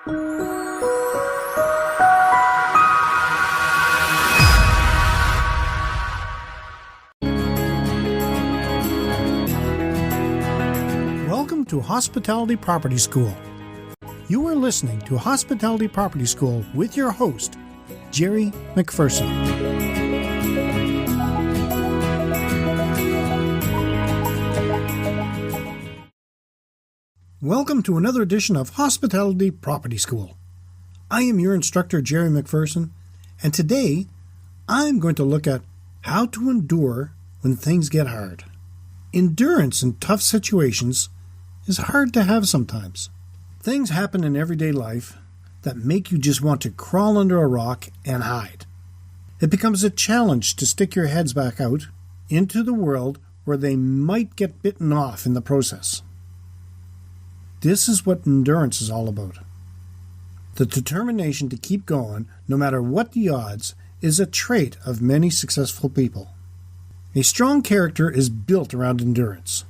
Welcome to Hospitality Property School. You are listening to Hospitality Property School with your host, Jerry McPherson. Welcome to another edition of Hospitality Property School. I am your instructor, Jerry McPherson, and today I'm going to look at how to endure when things get hard. Endurance in tough situations is hard to have sometimes. Things happen in everyday life that make you just want to crawl under a rock and hide. It becomes a challenge to stick your heads back out into the world where they might get bitten off in the process. This is what endurance is all about. The determination to keep going, no matter what the odds, is a trait of many successful people. A strong character is built around endurance.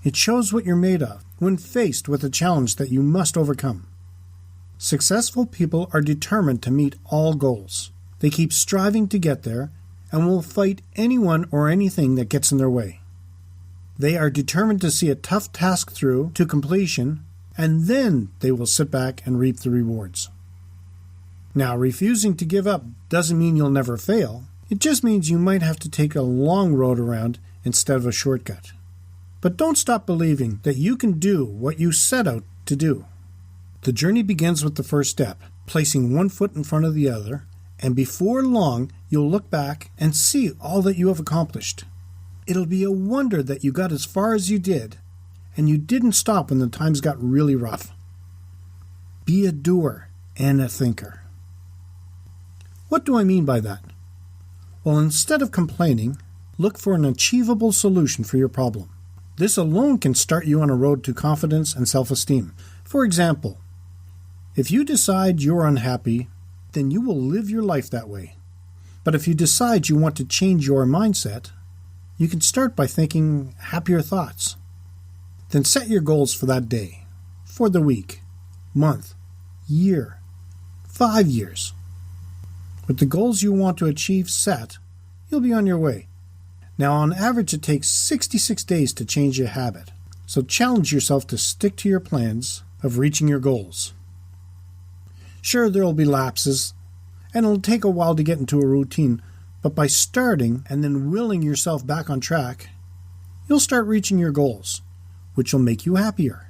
It shows what you're made of when faced with a challenge that you must overcome. Successful people are determined to meet all goals. They keep striving to get there and will fight anyone or anything that gets in their way. They are determined to see a tough task through to completion, and then they will sit back and reap the rewards. Now, refusing to give up doesn't mean you'll never fail. It just means you might have to take a long road around instead of a shortcut. But don't stop believing that you can do what you set out to do. The journey begins with the first step, placing one foot in front of the other, and before long you'll look back and see all that you have accomplished. It'll be a wonder that you got as far as you did, and you didn't stop when the times got really rough. Be a doer and a thinker. What do I mean by that? Well, instead of complaining, look for an achievable solution for your problem. This alone can start you on a road to confidence and self-esteem. For example, if you decide you're unhappy, then you will live your life that way. But if you decide you want to change your mindset, you can start by thinking happier thoughts. Then set your goals for that day, for the week, month, year, 5 years. With the goals you want to achieve set, you'll be on your way. Now, on average, it takes 66 days to change a habit, so challenge yourself to stick to your plans of reaching your goals. Sure, there will be lapses, and it'll take a while to get into a routine, but by starting and then willing yourself back on track, you'll start reaching your goals, which will make you happier.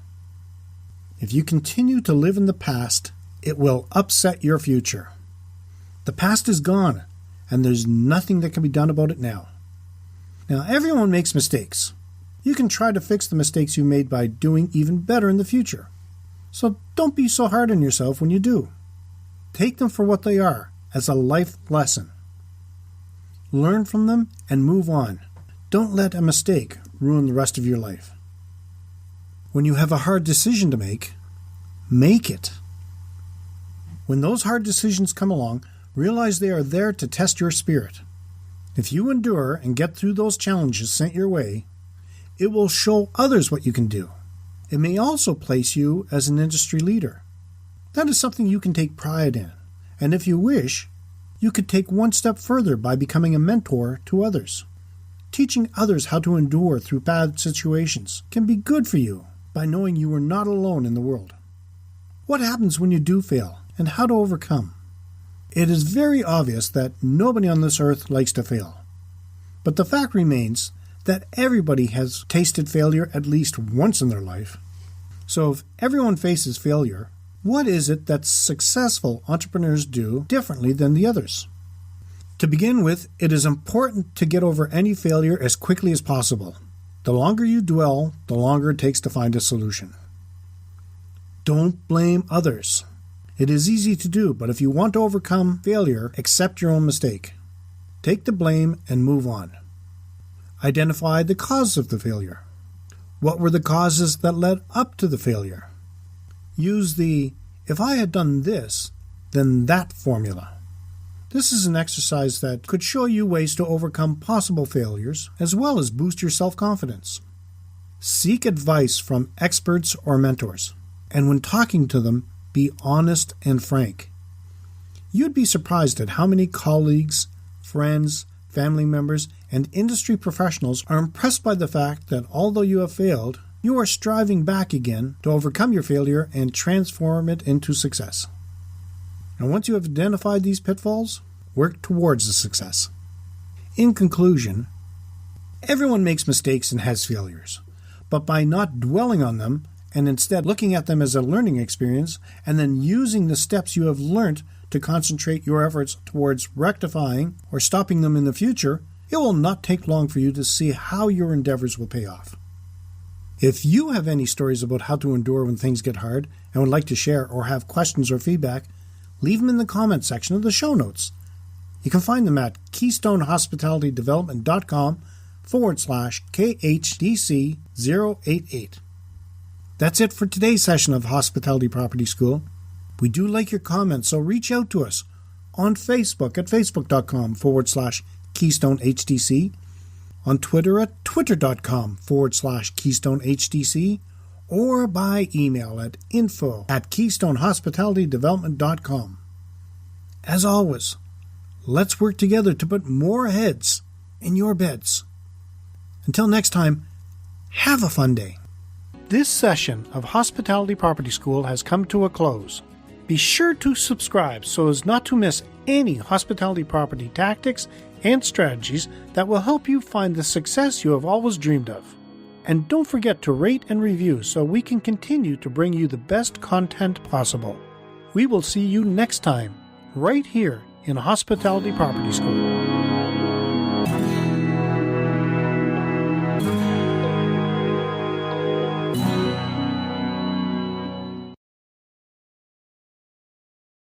If you continue to live in the past, it will upset your future. The past is gone, and there's nothing that can be done about it now. Now, everyone makes mistakes. You can try to fix the mistakes you made by doing even better in the future. So don't be so hard on yourself when you do. Take them for what they are, as a life lesson. Learn from them and move on. Don't let a mistake ruin the rest of your life. When you have a hard decision to make it. When those hard decisions come along, realize they are there to test your spirit. If you endure and get through those challenges sent your way, it will show others what you can do. It may also place you as an industry leader. That is something you can take pride in, and if you wish, you could take one step further by becoming a mentor to others. Teaching others how to endure through bad situations can be good for you by knowing you are not alone in the world. What happens when you do fail, and how to overcome? It is very obvious that nobody on this earth likes to fail. But the fact remains that everybody has tasted failure at least once in their life. So if everyone faces failure, what is it that successful entrepreneurs do differently than the others? To begin with, it is important to get over any failure as quickly as possible. The longer you dwell, the longer it takes to find a solution. Don't blame others. It is easy to do, but if you want to overcome failure, accept your own mistake. Take the blame and move on. Identify the cause of the failure. What were the causes that led up to the failure? Use the "if I had done this, then that" formula. This is an exercise that could show you ways to overcome possible failures as well as boost your self-confidence. Seek advice from experts or mentors, and when talking to them, be honest and frank. You'd be surprised at how many colleagues, friends, family members, and industry professionals are impressed by the fact that although you have failed, you are striving back again to overcome your failure and transform it into success. And once you have identified these pitfalls, work towards the success. In conclusion, everyone makes mistakes and has failures, but by not dwelling on them and instead looking at them as a learning experience and then using the steps you have learned to concentrate your efforts towards rectifying or stopping them in the future, it will not take long for you to see how your endeavors will pay off. If you have any stories about how to endure when things get hard and would like to share or have questions or feedback, leave them in the comment section of the show notes. You can find them at KeystoneHospitalityDevelopment.com/KHDC088. That's it for today's session of Hospitality Property School. We do like your comments, so reach out to us on Facebook at facebook.com/KeystoneHDC, on Twitter at twitter.com/KeystoneHDC, or by email at info@KeystoneHospitalityDevelopment.com. As always, let's work together to put more heads in your beds. Until next time, have a fun day. This session of Hospitality Property School has come to a close. Be sure to subscribe so as not to miss any hospitality property tactics and strategies that will help you find the success you have always dreamed of. And don't forget to rate and review so we can continue to bring you the best content possible. We will see you next time, right here in Hospitality Property School.